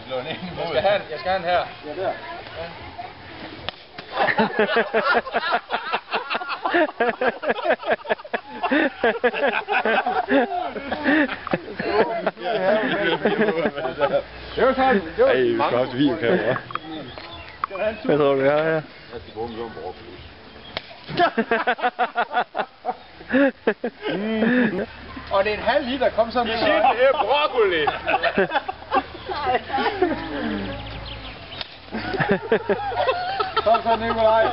slå den ind i mål. Jeg skal have den her. Ja, der. Det var sådan. Ej, vi skal have et videokamera. Hvad tror du, vi har her? Jeg skal bruge en broccoli. Og det er en halv liter, kom så med. Det er broccoli. Kom så, Nikolaj.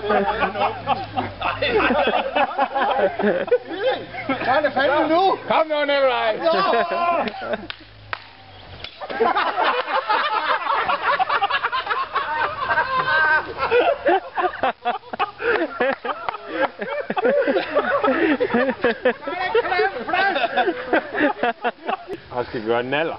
Så er det fandme nu. Kom nu, Nikolaj. Jeg skal gøre en naller.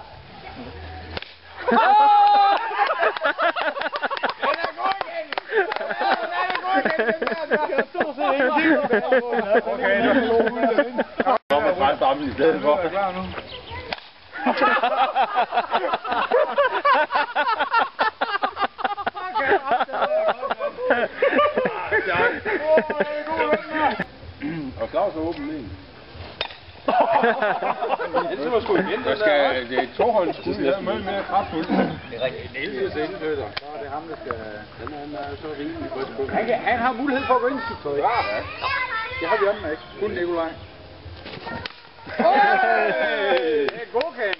Kom og trække sammen i stedet for. Og Claus er åben lige. Det var sgu igen. Det er toholds skud. Det er meget mere kraftfuldt. Det er rigtigt. Niels er indfødder. Så er det ham, der skal... Han er så rimelig på skubben. Han har mulighed for at gå ind i sit tøj. Ja. Det har vi andre ikke. Kun Nikolaj. Det er godkendt.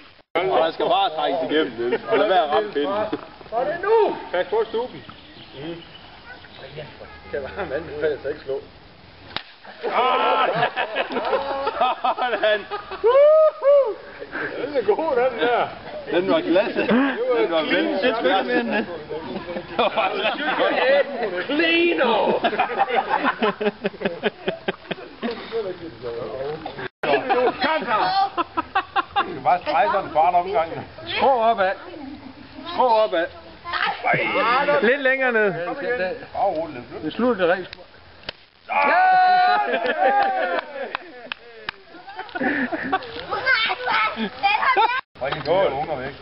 Og han skal bare trækkes igennem, Niels. Og lad være at ramme pinden. Så er det nu. Pas på stuben. Kan være mand, det kan jeg ikke slå. Sådan! Den er god, den der. Den var glasset. Den var veldig. Det er sgu ikke mere end det. Cleano! Kom så. Du kan bare strege sådan en kvart omgang. Skrå opad. Skrå opad. Lidt længere ned. Bare roligt lidt. Det slutter det rigtigt. Bring de her unger væk.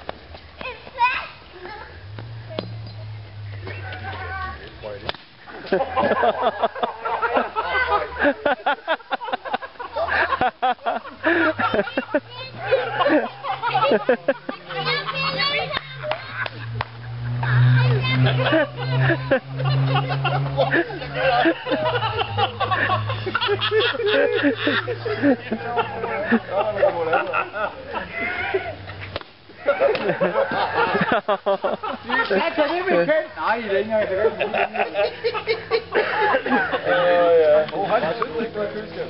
Kan det blive kendt? Nej, det er ikke engang det. Ja. Hold da, det er ikke noget køleskab.